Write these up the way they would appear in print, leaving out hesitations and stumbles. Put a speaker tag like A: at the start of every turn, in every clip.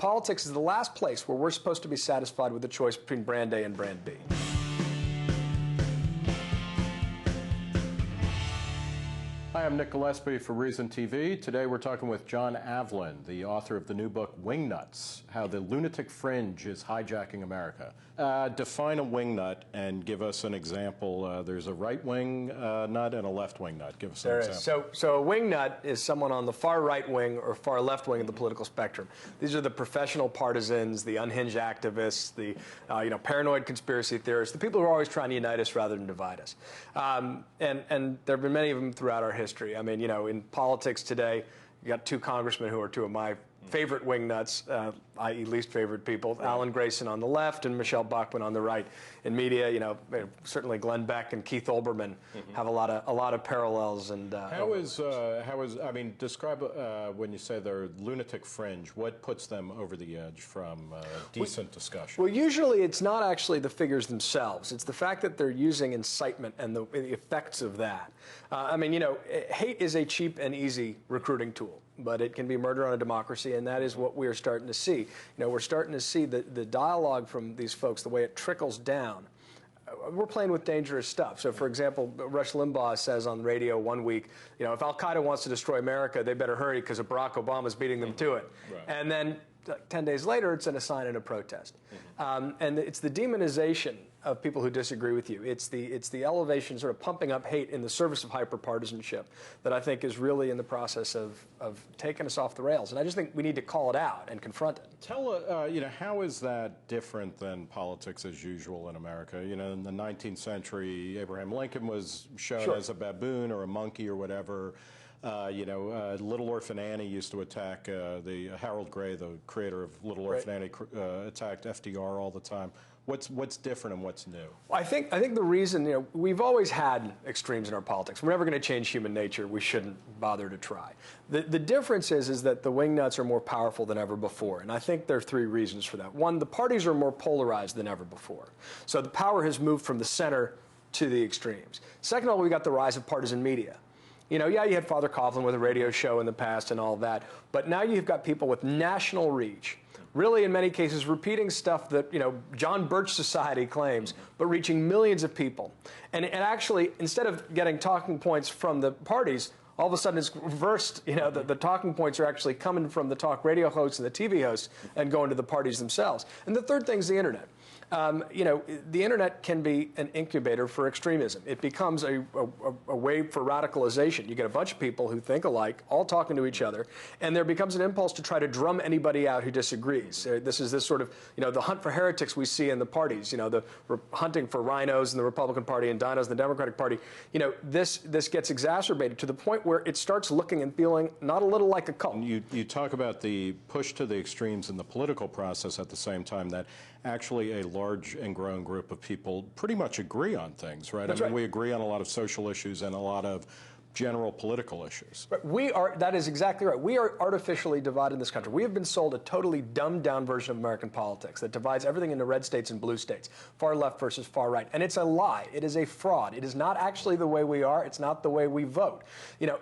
A: Politics is the last place where we're supposed to be satisfied with the choice between brand A and brand B.
B: Hi, I'm Nick Gillespie for Reason TV. Today we're talking with John Avlon, the author of the new book Wingnuts, How the Lunatic Fringe is Hijacking America. Define a wingnut and give us an example. There's a right-wing nut and a left-wing nut. Give us an example.
A: So a wingnut is someone on the far right wing or far left wing of the political spectrum. These are the professional partisans, the unhinged activists, the paranoid conspiracy theorists, the people who are always trying to unite us rather than divide us. And there have been many of them throughout our history. I mean, in politics today, you got two congressmen who are two of my favorite wingnuts, i.e. least favorite people, Alan Grayson on the left and Michele Bachmann on the right. In media, certainly Glenn Beck and Keith Olbermann have a lot of parallels. And
B: describe when you say they're lunatic fringe, what puts them over the edge from decent discussion?
A: Well, usually it's not actually the figures themselves. It's the fact that they're using incitement and the effects of that. Hate is a cheap and easy recruiting tool, but it can be murder on a democracy, and that is what we're starting to see. We're starting to see the dialogue from these folks, the way it trickles down. We're playing with dangerous stuff. So, for example, Rush Limbaugh says on radio one week, if Al-Qaeda wants to destroy America, they better hurry because Barack Obama's beating them to it. Right. And then 10 days later, it's a sign and a protest. And it's the demonization of people who disagree with you. It's the elevation, sort of pumping up hate in the service of hyper-partisanship that I think is really in the process of taking us off the rails. And I just think we need to call it out and confront it.
B: How is that different than politics as usual in America? In the 19th century, Abraham Lincoln was shown as a baboon or a monkey or whatever. Little Orphan Annie used to attack Harold Gray, the creator of Little Orphan Annie, attacked FDR all the time. What's different and what's new?
A: Well, I think the reason, we've always had extremes in our politics. We're never going to change human nature. We shouldn't bother to try. The difference is that the wingnuts are more powerful than ever before, and I think there are three reasons for that. One, the parties are more polarized than ever before. So the power has moved from the center to the extremes. Second of all, we got the rise of partisan media. You had Father Coughlin with a radio show in the past and all that, but now you've got people with national reach, really in many cases repeating stuff that, John Birch Society claims, but reaching millions of people. And actually, instead of getting talking points from the parties, all of a sudden it's reversed. The talking points are actually coming from the talk radio hosts and the TV hosts and going to the parties themselves. And the third thing is the internet. The internet can be an incubator for extremism. It becomes a way for radicalization. You get a bunch of people who think alike, all talking to each other, and there becomes an impulse to try to drum anybody out who disagrees. This is this sort of, the hunt for heretics we see in the parties, the hunting for rhinos in the Republican Party and dinos in the Democratic Party. This gets exacerbated to the point where it starts looking and feeling not a little like a cult.
B: You talk about the push to the extremes in the political process at the same time that actually a large and growing group of people pretty much agree on things, right?
A: That's right.
B: We agree on a lot of social issues and a lot of general political issues.
A: That is exactly right. We are artificially divided in this country. We have been sold a totally dumbed down version of American politics that divides everything into red states and blue states, far left versus far right. And it's a lie. It is a fraud. It is not actually the way we are. It's not the way we vote.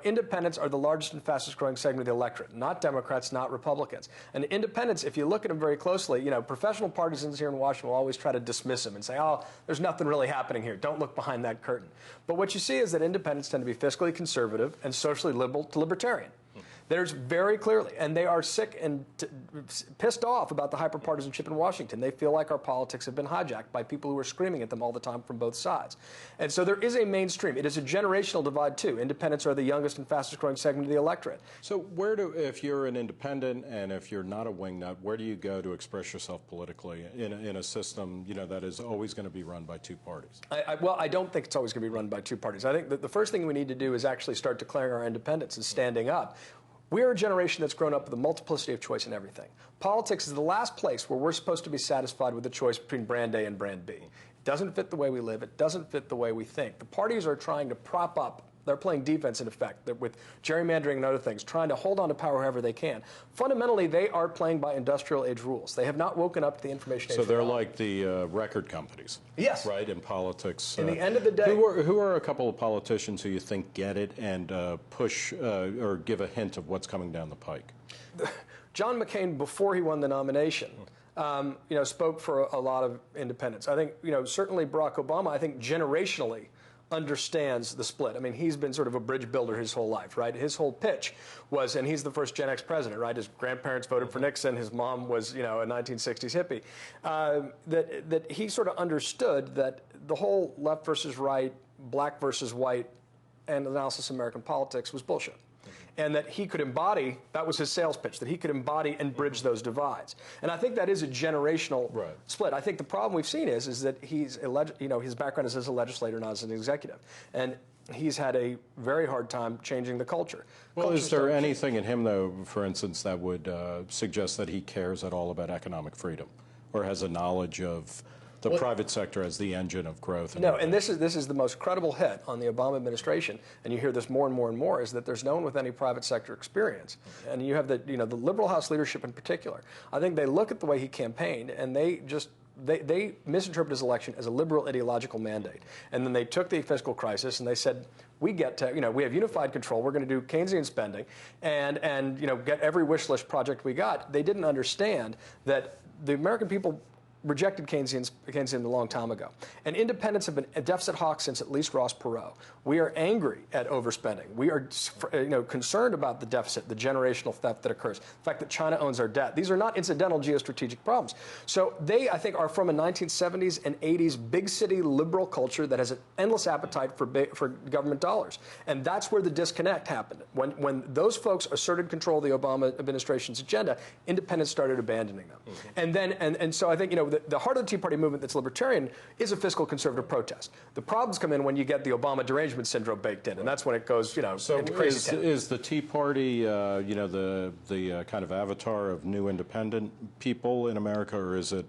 A: Independents are the largest and fastest growing segment of the electorate, not Democrats, not Republicans. And independents, if you look at them very closely, professional partisans here in Washington will always try to dismiss them and say, oh, there's nothing really happening here. Don't look behind that curtain. But what you see is that independents tend to be fiscally conservative and socially liberal to libertarian. There's very clearly, and they are sick and pissed off about the hyper-partisanship in Washington. They feel like our politics have been hijacked by people who are screaming at them all the time from both sides. And so there is a mainstream. It is a generational divide, too. Independents are the youngest and fastest growing segment of the electorate.
B: So if you're an independent and if you're not a wingnut, where do you go to express yourself politically in a system, that is always going to be run by two parties?
A: I don't think it's always going to be run by two parties. I think that the first thing we need to do is actually start declaring our independence and standing up. We are a generation that's grown up with a multiplicity of choice in everything. Politics is the last place where we're supposed to be satisfied with the choice between brand A and brand B. It doesn't fit the way we live. It doesn't fit the way we think. The parties are trying to prop up. They're playing defense, in effect, with gerrymandering and other things, trying to hold on to power however they can. Fundamentally, they are playing by industrial age rules. They have not woken up to the information age.
B: So they're like the record companies.
A: Yes.
B: Right, in politics.
A: In the end of the day.
B: Who are a couple of politicians who you think get it and push or give a hint of what's coming down the pike?
A: John McCain, before he won the nomination, spoke for a lot of independents. I think, certainly Barack Obama, I think generationally understands the split. I mean, he's been sort of a bridge builder his whole life, right? His whole pitch was, and he's the first Gen X president, right? His grandparents voted for Nixon. His mom was, a 1960s hippie. That he sort of understood that the whole left versus right, black versus white, and analysis of American politics was bullshit. And that he could embody, that was his sales pitch, that he could embody and bridge those divides. And I think that is a generational split. I think the problem we've seen is that he's, his background is as a legislator, not as an executive. And he's had a very hard time changing the culture.
B: Well, is there anything in him, though, for instance, that would suggest that he cares at all about economic freedom or has a knowledge of the private sector as the engine of growth?
A: No, and this is the most credible hit on the Obama administration, and you hear this more and more and more, is that there's no one with any private sector experience. And you have the liberal House leadership in particular. I think they look at the way he campaigned, and they misinterpret his election as a liberal ideological mandate. And then they took the fiscal crisis and they said, we get to, we have unified control, we're going to do Keynesian spending, and get every wish list project we got. They didn't understand that the American people rejected Keynesian a long time ago. And independents have been a deficit hawk since at least Ross Perot. We are angry at overspending. We are concerned about the deficit, the generational theft that occurs, the fact that China owns our debt. These are not incidental geostrategic problems. So they, I think, are from a 1970s and 80s big city liberal culture that has an endless appetite for government dollars. And that's where the disconnect happened. When those folks asserted control of the Obama administration's agenda, independents started abandoning them. And then, and so I think, the heart of the Tea Party movement that's libertarian is a fiscal conservative protest. The problems come in when you get the Obama derangement syndrome baked in, and that's when it goes, into crazy town.
B: Is the Tea Party, the kind of avatar of new independent people in America, or is it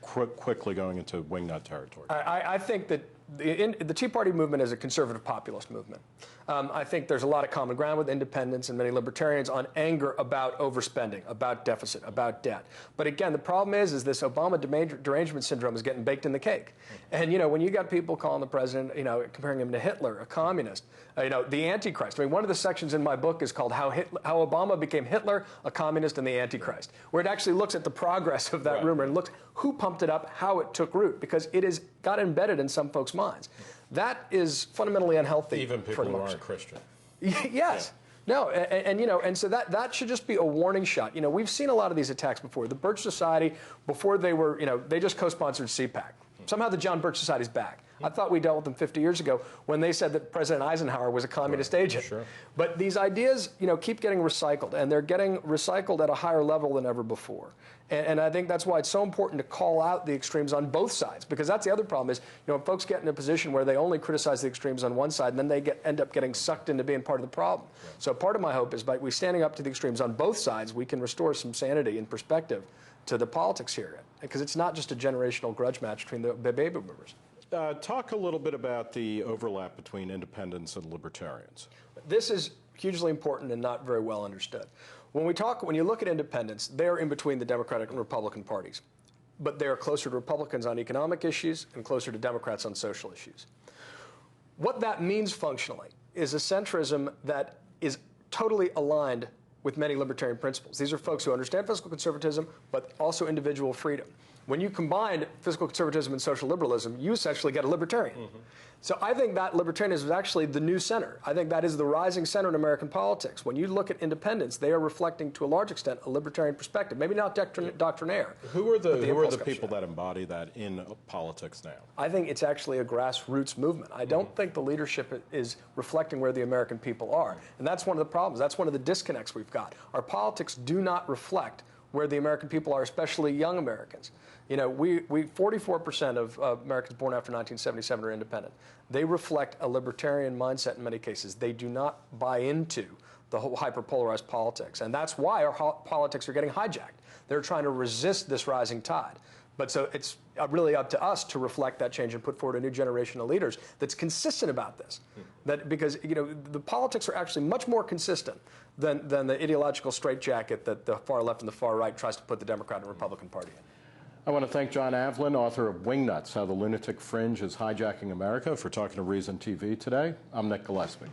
B: quickly going into wingnut territory?
A: I think that the Tea Party movement is a conservative populist movement. I think there's a lot of common ground with independents and many libertarians on anger about overspending, about deficit, about debt. But again, the problem is this Obama derangement syndrome is getting baked in the cake. And, when you got people calling the president, comparing him to Hitler, a communist, the Antichrist. I mean, one of the sections in my book is called How Obama Became Hitler, a Communist, and the Antichrist, where it actually looks at the progress of that rumor and looks who pumped it up, how it took root, because it is got embedded in some folks' minds. That is fundamentally unhealthy.
B: Even people who aren't Christian.
A: Yes. Yeah. No, and so that should just be a warning shot. We've seen a lot of these attacks before. The Birch Society, before they were, they just co-sponsored CPAC. Somehow the John Birch Society's back. I thought we dealt with them 50 years ago when they said that President Eisenhower was a communist agent.
B: Sure.
A: But these ideas, keep getting recycled, and they're getting recycled at a higher level than ever before. And I think that's why it's so important to call out the extremes on both sides, because that's the other problem is, when folks get in a position where they only criticize the extremes on one side, and then they end up getting sucked into being part of the problem. Right. So part of my hope is by we standing up to the extremes on both sides, we can restore some sanity and perspective to the politics here, because it's not just a generational grudge match between the baby boomers.
B: Talk a little bit about the overlap between independents and libertarians.
A: This is hugely important and not very well understood. When you look at independents, they're in between the Democratic and Republican parties, but they're closer to Republicans on economic issues and closer to Democrats on social issues. What that means functionally is a centrism that is totally aligned with many libertarian principles. These are folks who understand fiscal conservatism, but also individual freedom. When you combine fiscal conservatism and social liberalism, you essentially get a libertarian. So I think that libertarianism is actually the new center. I think that is the rising center in American politics. When you look at independents, they are reflecting to a large extent a libertarian perspective, maybe not doctrinaire.
B: Who are the people that embody that in politics now?
A: I think it's actually a grassroots movement. I don't think the leadership is reflecting where the American people are. And that's one of the problems. That's one of the disconnects we've got. Our politics do not reflect where the American people are, especially young Americans. 44% of Americans born after 1977 are independent. They reflect a libertarian mindset in many cases. They do not buy into the whole hyper-polarized politics. And that's why our politics are getting hijacked. They're trying to resist this rising tide. But so it's really up to us to reflect that change and put forward a new generation of leaders that's consistent about this. Because the politics are actually much more consistent than the ideological straitjacket that the far left and the far right tries to put the Democrat and Republican Party in.
B: I want to thank John Avlon, author of Wingnuts, How the Lunatic Fringe is Hijacking America, for talking to Reason TV today. I'm Nick Gillespie.